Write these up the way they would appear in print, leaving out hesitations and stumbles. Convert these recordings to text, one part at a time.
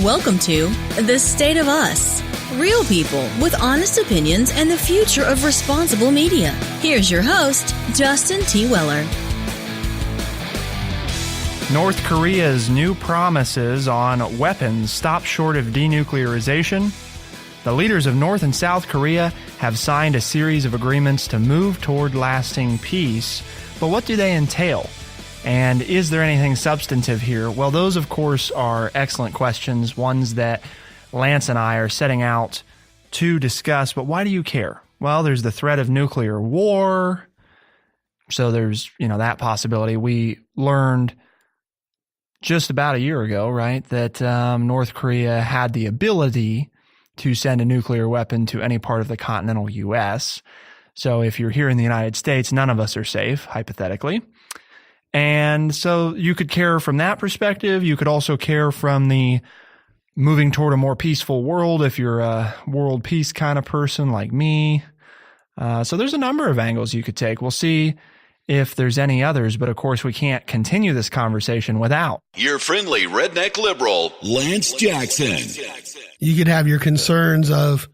Welcome to The State of Us. Real people with honest opinions and the future of responsible media. Here's your host, Justin T. Weller. North Korea's new promises on weapons stop short of denuclearization. The leaders of North and South Korea have signed a series of agreements to move toward lasting peace. But what do they entail? And is there anything substantive here? Well, those, of course, are excellent questions, ones that Lance and I are setting out to discuss. But why do you care? Well, there's the threat of nuclear war. So there's, that possibility. We learned just about a year ago, right, that North Korea had the ability to send a nuclear weapon to any part of the continental U.S. So if you're here in the United States, none of us are safe, hypothetically. And so you could care from that perspective. You could also care from the moving toward a more peaceful world if you're a world peace kind of person like me. So there's a number of angles you could take. We'll see if there's any others, but of course we can't continue this conversation without your friendly redneck liberal, Lance Jackson. You could have your concerns of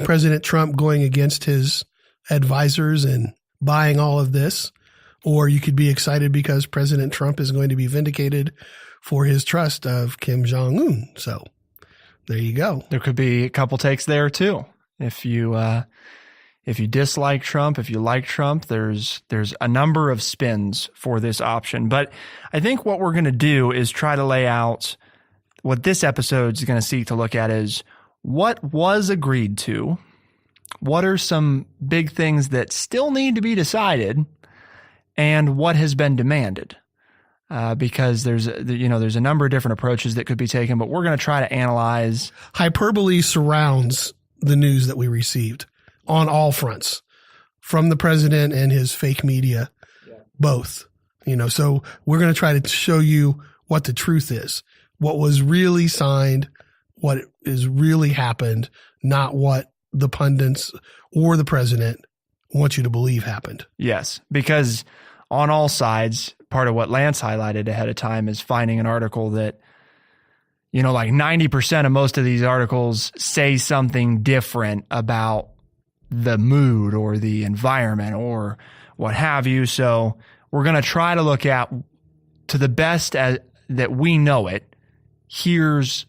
President Trump going against his advisors and buying all of this. Or you could be excited because President Trump is going to be vindicated for his trust of Kim Jong-un. So there you go. There could be a couple takes there too. If you dislike Trump, if you like Trump, there's a number of spins for this option. But I think what we're going to do is try to lay out what this episode is going to seek to look at is what was agreed to, what are some big things that still need to be decided, and what has been demanded, because there's a number of different approaches that could be taken, but we're going to try to analyze. Hyperbole surrounds the news that we received on all fronts, from the president and his fake media, both. So we're going to try to show you what the truth is, what was really signed, what is really happened, not what the pundits or the president want you to believe happened. Yes, because on all sides, part of what Lance highlighted ahead of time is finding an article that, like 90% of most of these articles say something different about the mood or the environment or what have you. So we're going to try to look at, to the best that we know it, here's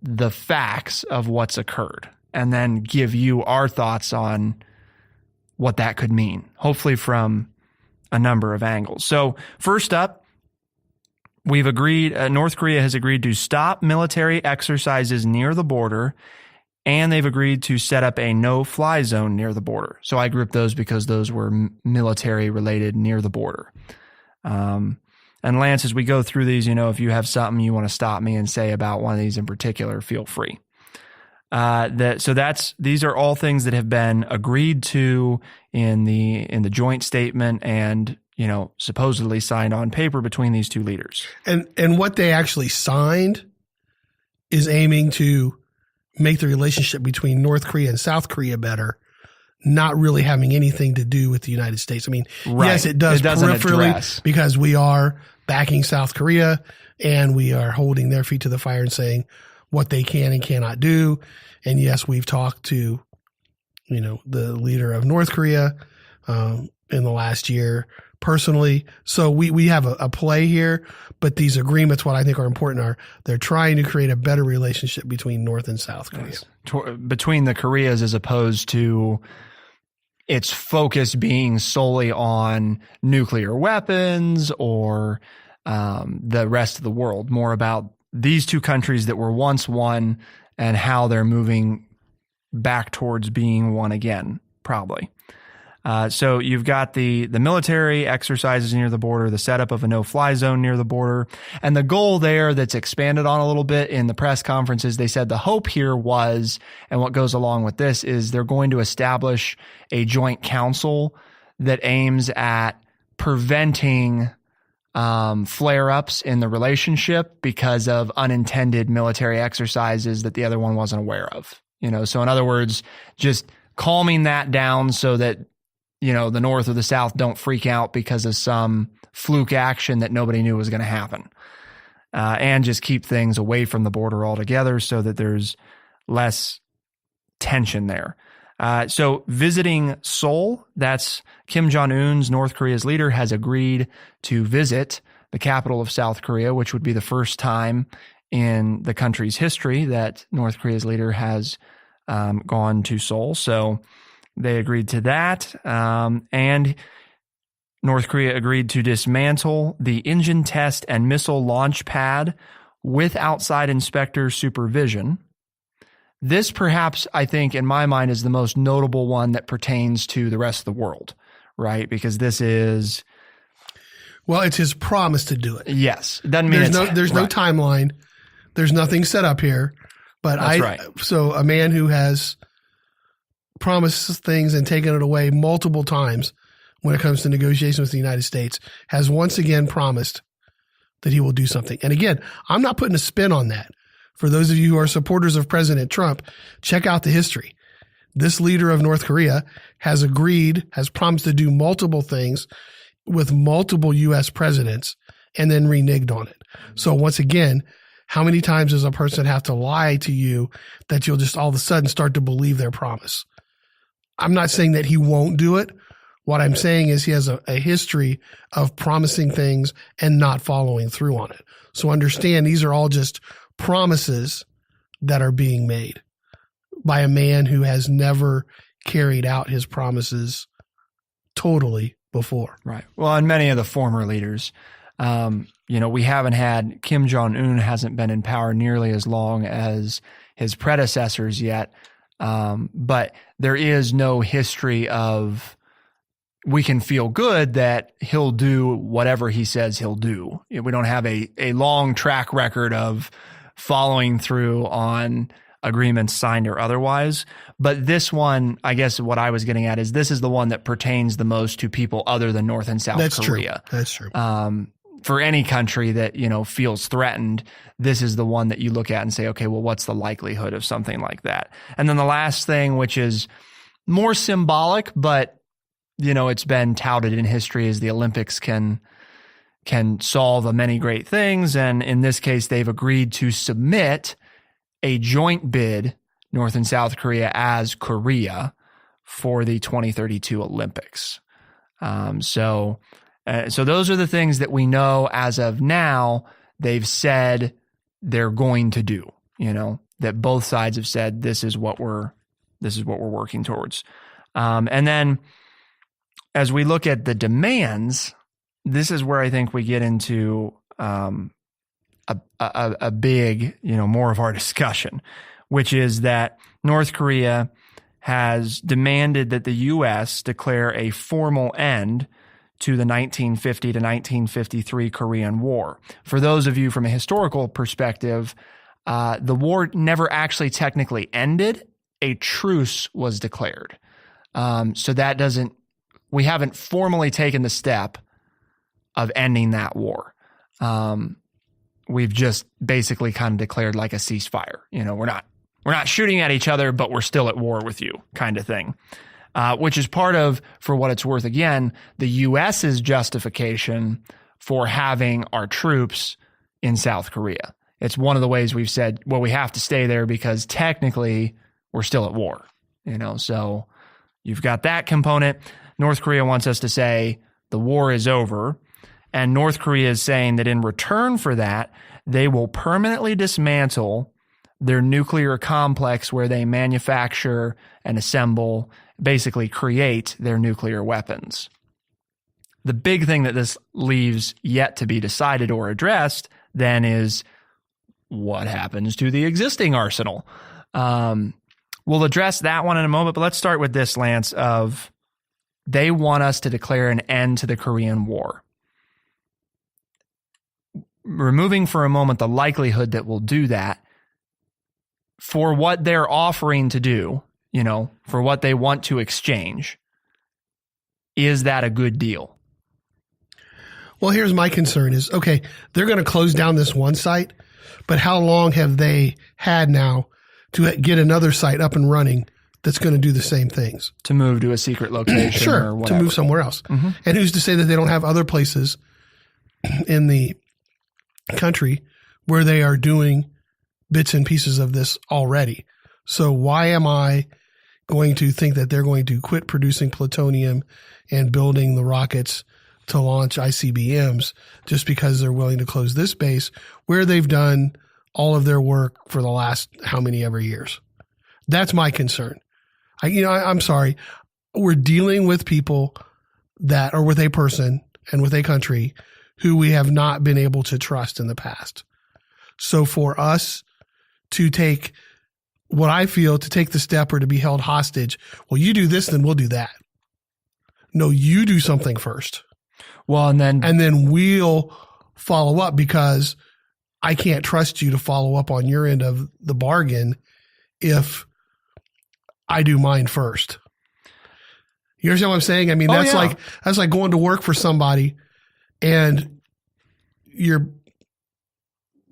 the facts of what's occurred, and then give you our thoughts on what that could mean, hopefully from a number of angles. So first up, we've agreed, North Korea has agreed to stop military exercises near the border, and they've agreed to set up a no-fly zone near the border. So I grouped those because those were military related near the border. And Lance, as we go through these, if you have something you want to stop me and say about one of these in particular, feel free. These are all things that have been agreed to in the joint statement and, supposedly signed on paper between these two leaders. And what they actually signed is aiming to make the relationship between North Korea and South Korea better, not really having anything to do with the United States. I mean, right. Yes, it does peripherally because we are backing South Korea and we are holding their feet to the fire and saying what they can and cannot do. And yes, we've talked to, the leader of North Korea in the last year personally. So we have a play here, but these agreements, what I think are important are they're trying to create a better relationship between North and South Korea. Yes. Between the Koreas, as opposed to its focus being solely on nuclear weapons or the rest of the world, more about these two countries that were once one and how they're moving back towards being one again, probably. So you've got the military exercises near the border, the setup of a no-fly zone near the border, and the goal there that's expanded on a little bit in the press conferences, they said the hope here was, and what goes along with this, is they're going to establish a joint council that aims at preventing flare-ups in the relationship because of unintended military exercises that the other one wasn't aware of. So in other words, just calming that down so that, the North or the South don't freak out because of some fluke action that nobody knew was going to happen. and just keep things away from the border altogether so that there's less tension there. So visiting Seoul, that's Kim Jong-un's, North Korea's leader, has agreed to visit the capital of South Korea, which would be the first time in the country's history that North Korea's leader has gone to Seoul. So they agreed to that. And North Korea agreed to dismantle the engine test and missile launch pad with outside inspector supervision. This perhaps, I think, in my mind, is the most notable one that pertains to the rest of the world, right? Because this is... Well, it's his promise to do it. Yes. It doesn't mean there's no timeline. There's nothing set up here. But That's right. So a man who has promised things and taken it away multiple times when it comes to negotiations with the United States has once again promised that he will do something. And again, I'm not putting a spin on that. For those of you who are supporters of President Trump, check out the history. This leader of North Korea has promised to do multiple things with multiple U.S. presidents and then reneged on it. So once again, how many times does a person have to lie to you that you'll just all of a sudden start to believe their promise? I'm not saying that he won't do it. What I'm saying is he has a history of promising things and not following through on it. So understand these are all just promises that are being made by a man who has never carried out his promises totally before. Right. Well, and many of the former leaders, we haven't had Kim Jong-un hasn't been in power nearly as long as his predecessors yet. But there is no history of, we can feel good that he'll do whatever he says he'll do. We don't have a long track record of following through on agreements signed or otherwise. But this one, I guess what I was getting at is this is the one that pertains the most to people other than North and South Korea. That's true. For any country that, feels threatened, this is the one that you look at and say, okay, well, what's the likelihood of something like that? And then the last thing, which is more symbolic, but, it's been touted in history as the Olympics can solve many great things. And in this case, they've agreed to submit a joint bid, North and South Korea as Korea, for the 2032 Olympics. So those are the things that we know as of now. They've said they're going to do, that both sides have said, this is what we're working towards. And then as we look at the demands, this is where I think we get into a big, more of our discussion, which is that North Korea has demanded that the U.S. declare a formal end to the 1950 to 1953 Korean War. For those of you from a historical perspective, the war never actually technically ended. A truce was declared. So we haven't formally taken the step of ending that war. We've just basically kind of declared like a ceasefire. We're not shooting at each other, but we're still at war with you, kind of thing. Which is part of, for what it's worth, again, the U.S.'s justification for having our troops in South Korea. It's one of the ways we've said, well, we have to stay there because technically we're still at war. So you've got that component. North Korea wants us to say the war is over. And North Korea is saying that in return for that, they will permanently dismantle their nuclear complex where they manufacture and assemble, basically create their nuclear weapons. The big thing that this leaves yet to be decided or addressed then is what happens to the existing arsenal. We'll address that one in a moment, but let's start with this, Lance, of they want us to declare an end to the Korean War. Removing for a moment the likelihood that we'll do that, for what they're offering to do, for what they want to exchange, is that a good deal? Well, here's my concern is, okay, they're going to close down this one site, but how long have they had now to get another site up and running that's going to do the same things? To move to a secret location sure, or whatever. To move somewhere else. Mm-hmm. And who's to say that they don't have other places in the country where they are doing bits and pieces of this already. So why am I going to think that they're going to quit producing plutonium and building the rockets to launch ICBMs just because they're willing to close this base where they've done all of their work for the last how many ever years? That's my concern. I'm sorry. We're dealing with people that are with a person and with a country who we have not been able to trust in the past. So for us to take what I feel to take the step or to be held hostage, well, you do this, then we'll do that. No, you do something first. Well, and then we'll follow up because I can't trust you to follow up on your end of the bargain if I do mine first. You understand what I'm saying? I mean, that's like going to work for somebody and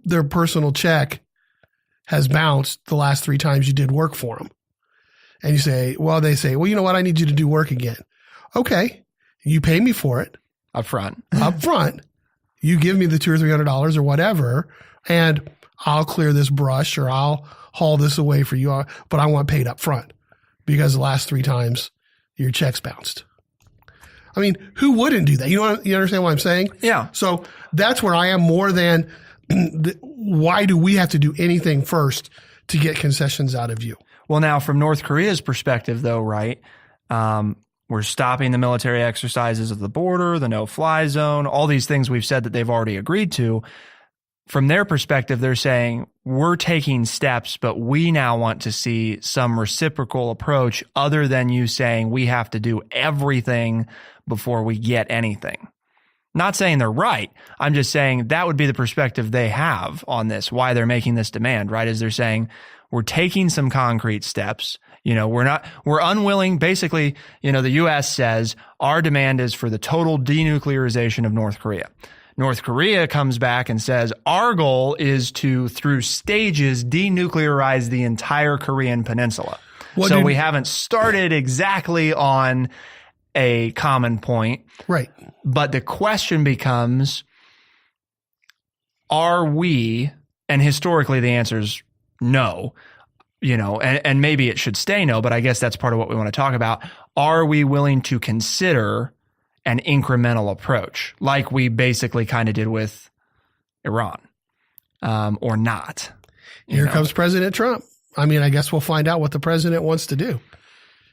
their personal check has bounced the last 3 times you did work for them. And you say, they say, you know what? I need you to do work again. Okay. You pay me for it. Up front. You give me the $200 or $300 or whatever, and I'll clear this brush or I'll haul this away for you. But I want paid up front because the last 3 times your check's bounced. I mean, who wouldn't do that? You understand what I'm saying? Yeah. So that's where I am more than why do we have to do anything first to get concessions out of you? Well, now from North Korea's perspective, though, right? We're stopping the military exercises of the border, the no-fly zone, all these things we've said that they've already agreed to. From their perspective, they're saying we're taking steps, but we now want to see some reciprocal approach other than you saying we have to do everything before we get anything. Not saying they're right. I'm just saying that would be the perspective they have on this, why they're making this demand, right? Is they're saying we're taking some concrete steps. We're unwilling. Basically, the U.S. says our demand is for the total denuclearization of North Korea. North Korea comes back and says our goal is to, through stages, denuclearize the entire Korean peninsula. We haven't started exactly on a common point. Right. But the question becomes, are we, and historically the answer is no, and maybe it should stay no, but I guess that's part of what we want to talk about. Are we willing to consider an incremental approach like we basically kind of did with Iran, or not? Here comes President Trump. I mean, I guess we'll find out what the president wants to do.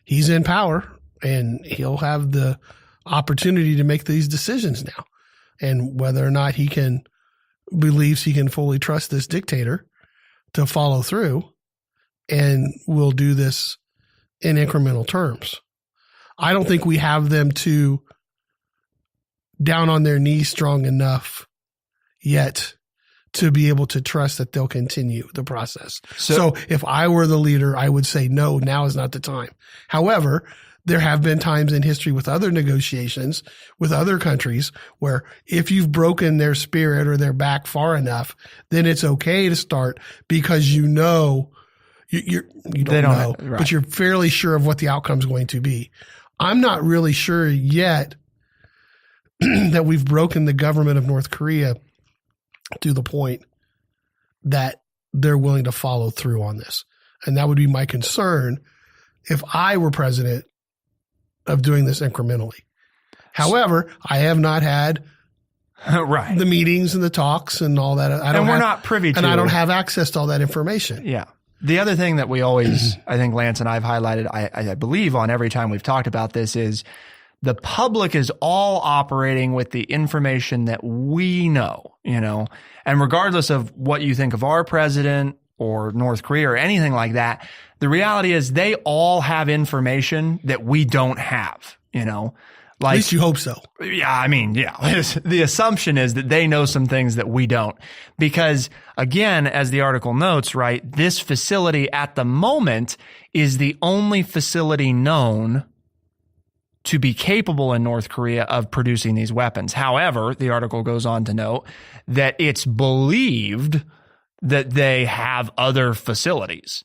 He's in power and he'll have the opportunity to make these decisions now. And whether or not he believes he can fully trust this dictator to follow through and will do this in incremental terms. I don't think we have them down on their knees strong enough yet to be able to trust that they'll continue the process. So if I were the leader, I would say, no, now is not the time. However, there have been times in history with other negotiations with other countries where if you've broken their spirit or their back far enough, then it's okay to start because you don't know, right, but you're fairly sure of what the outcome is going to be. I'm not really sure yet that we've broken the government of North Korea to the point that they're willing to follow through on this. And that would be my concern if I were president of doing this incrementally. However, I have not had the meetings and the talks and all that. We're not privy to. And I don't have access to all that information. Yeah. The other thing that we always, I think Lance and I've highlighted, I believe on every time we've talked about this is the public is all operating with the information that we know, and regardless of what you think of our president or North Korea or anything like that, the reality is they all have information that we don't have, At least you hope so. Yeah, I mean, yeah. The assumption is that they know some things that we don't. Because, again, as the article notes, right, this facility at the moment is the only facility known to be capable in North Korea of producing these weapons. However, the article goes on to note that it's believed that they have other facilities.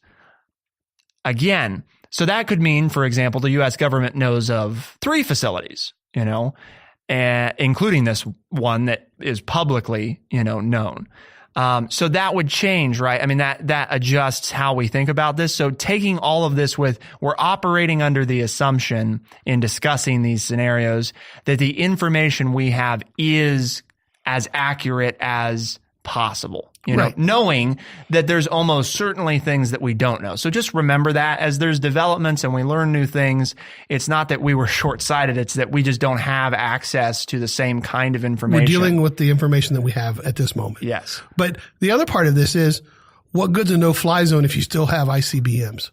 Again, so that could mean, for example, the U.S. government knows of 3 facilities, including this one that is publicly, known. So that would change, right? I mean, that adjusts how we think about this. So taking all of this we're operating under the assumption in discussing these scenarios that the information we have is as accurate as possible, Right. knowing that there's almost certainly things that we don't know. So just remember that as there's developments and we learn new things, it's not that we were short-sighted. It's that we just don't have access to the same kind of information. We're dealing with the information that we have at this moment. Yes. But the other part of this is, what good's a no-fly zone if you still have ICBMs?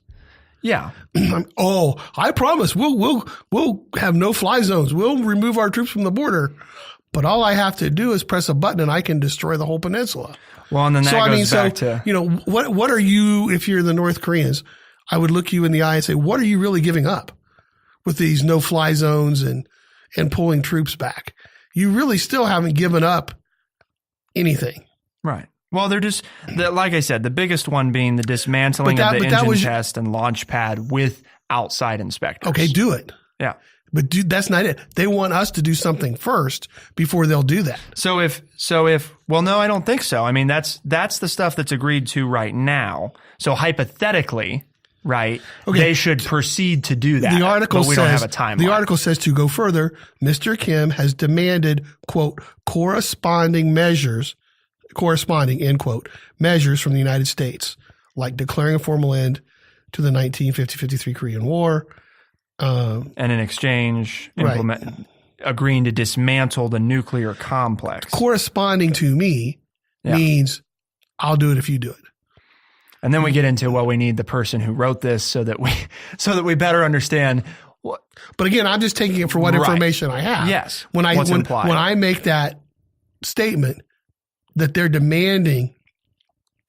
Yeah. Oh, I promise we'll have no-fly zones. We'll remove our troops from the border. But all I have to do is press a button and I can destroy the whole peninsula. Well, and then that goes back to, what are you, if you're the North Koreans, I would look you in the eye and say, what are you really giving up with these no-fly zones and pulling troops back? You really still haven't given up anything. right. Well, they're just, like I said, the biggest one being the dismantling of the engine test and launch pad with outside inspectors. Okay, do it. Yeah. But that's not it. They want us to do something first before they'll do that. So if, well, no, I don't think so. I mean, that's the stuff that's agreed to right now. So hypothetically, right, they should proceed to do that. The article but we don't have a timeline. The article says, to go further, Mr. Kim has demanded, quote, corresponding, end quote, measures from the United States, like declaring a formal end to the 1950-53 Korean War. And in exchange, agreeing to dismantle the nuclear complex. Corresponding to me means I'll do it if you do it. And then we get into, well, we need the person who wrote this so that we better understand what. But again, I'm just taking it for what information I have. Yes. When I make that statement that they're demanding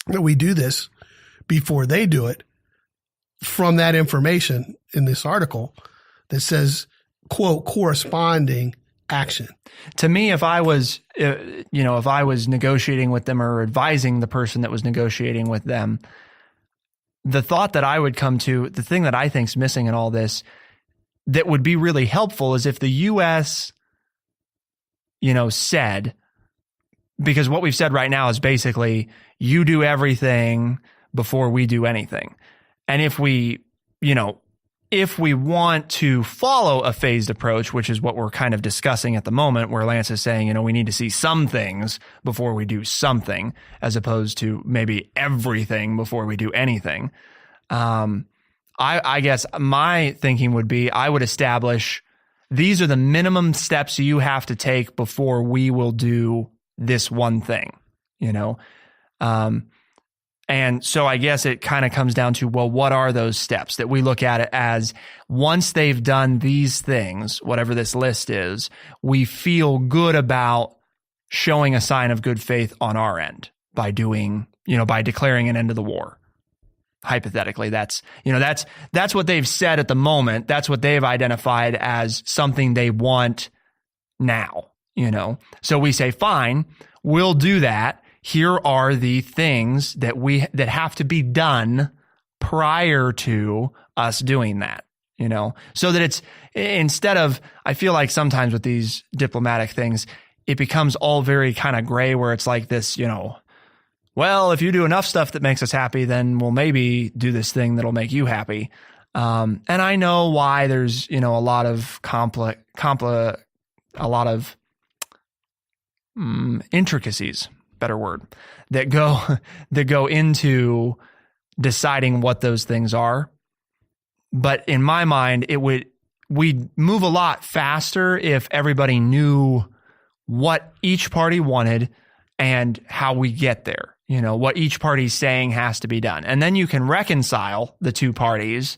that we do this before they do it, from that information in this article that says, quote, corresponding action. To me, if I was negotiating with them or advising the person that was negotiating with them, the thought that I would come to, the thing that I think is missing in all this that would be really helpful is if the U.S., said, because what we've said right now is basically you do everything before we do anything. And if we want to follow a phased approach, which is what we're kind of discussing at the moment, where Lance is saying, we need to see some things before we do something, as opposed to maybe everything before we do anything. I guess my thinking would be I would establish these are the minimum steps you have to take before we will do this one thing, And so I guess it kind of comes down to, well, what are those steps that we look at it as once they've done these things, whatever this list is, we feel good about showing a sign of good faith on our end by doing, by declaring an end to the war. Hypothetically, that's what they've said at the moment. That's what they've identified as something they want now, So we say, fine, we'll do that. Here are the things that have to be done prior to us doing that, so that it's instead of, I feel like sometimes with these diplomatic things, it becomes all very kind of gray where it's like this, well, if you do enough stuff that makes us happy, then we'll maybe do this thing that'll make you happy. And I know why there's, a lot of intricacies, better word, that go into deciding what those things are. But in my mind, we'd move a lot faster if everybody knew what each party wanted and how we get there, what each party's saying has to be done. And then you can reconcile the two parties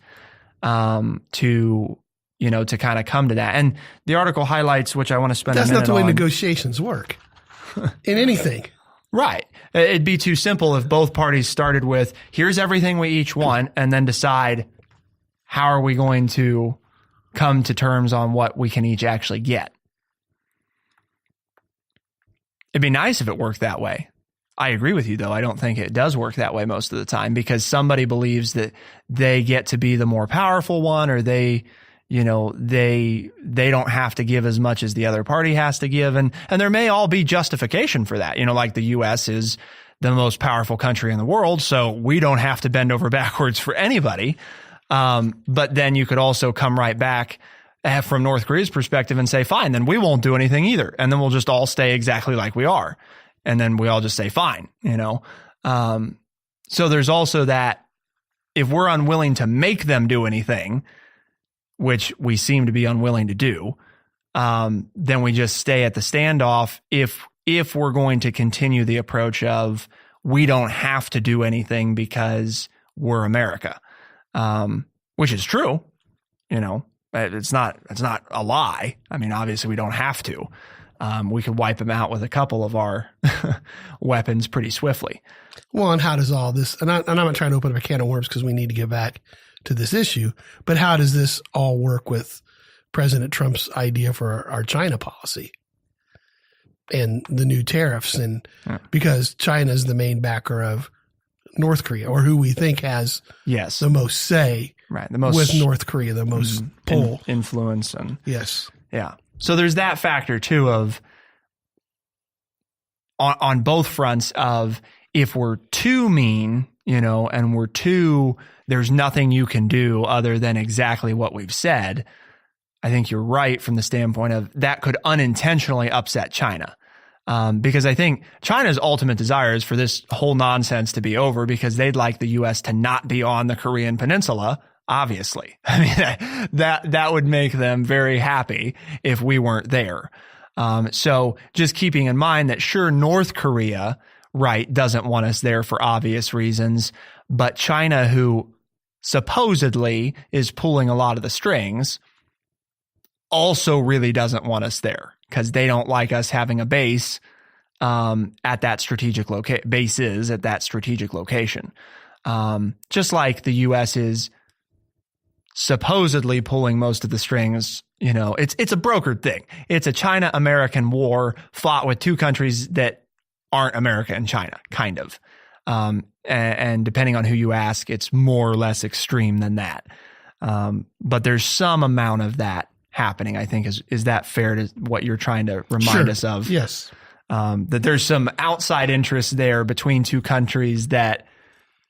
to kind of come to that. And the article highlights, which I want to spend a minute on. That's not the way negotiations work in anything. Right. It'd be too simple if both parties started with, here's everything we each want, and then decide how are we going to come to terms on what we can each actually get. It'd be nice if it worked that way. I agree with you, though. I don't think it does work that way most of the time because somebody believes that they get to be the more powerful one, or they don't have to give as much as the other party has to give. And there may all be justification for that. Like the U.S. is the most powerful country in the world, so we don't have to bend over backwards for anybody. But then you could also come right back from North Korea's perspective and say, fine, then we won't do anything either. And then we'll just all stay exactly like we are. And then we all just say, fine, So there's also that if we're unwilling to make them do anything, which we seem to be unwilling to do, then we just stay at the standoff if we're going to continue the approach of we don't have to do anything because we're America, which is true. It's not a lie. I mean, obviously we don't have to. We could wipe them out with a couple of our weapons pretty swiftly. Well, and how does all this, and I'm not trying to open up a can of worms because we need to get back to this issue, but how does this all work with President Trump's idea for our China policy and the new tariffs? And because China is the main backer of North Korea, or who we think has the most say, right? The most with North Korea, the most pull, influence, and yes, yeah. So there's that factor too of on both fronts of if we're too mean, and we're too, there's nothing you can do other than exactly what we've said. I think you're right from the standpoint of that could unintentionally upset China. Because I think China's ultimate desire is for this whole nonsense to be over because they'd like the U.S. to not be on the Korean peninsula, obviously. I mean, that would make them very happy if we weren't there. So just keeping in mind that sure, North Korea, right, doesn't want us there for obvious reasons, but China, who supposedly is pulling a lot of the strings, also really doesn't want us there because they don't like us having a base at that strategic bases at that strategic location. Just like the U.S. is supposedly pulling most of the strings, it's a brokered thing. It's a China-American war fought with two countries that aren't America and China, kind of. And depending on who you ask, it's more or less extreme than that. But there's some amount of that happening, I think. Is that fair to what you're trying to remind us of? Yes. That there's some outside interest there between two countries that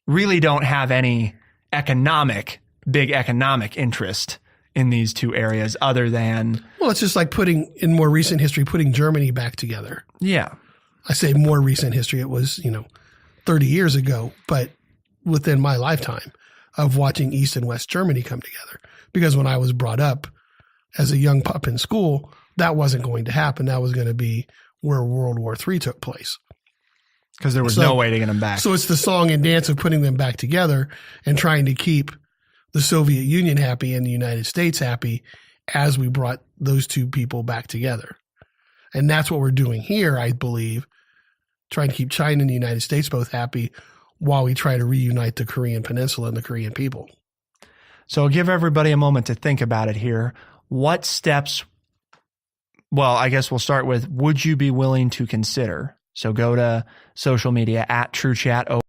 really don't have any big economic interest in these two areas other than... Well, it's just like in more recent history, putting Germany back together. Yeah. I say more recent history. It was, 30 years ago, but within my lifetime of watching East and West Germany come together. Because when I was brought up as a young pup in school, that wasn't going to happen. That was going to be where World War III took place. Because there was no way to get them back. So it's the song and dance of putting them back together and trying to keep the Soviet Union happy and the United States happy as we brought those two people back together. And that's what we're doing here, I believe, trying to keep China and the United States both happy while we try to reunite the Korean peninsula and the Korean people. So I'll give everybody a moment to think about it here. What steps, well, I guess we'll start with, would you be willing to consider? So go to social media @TrueChat.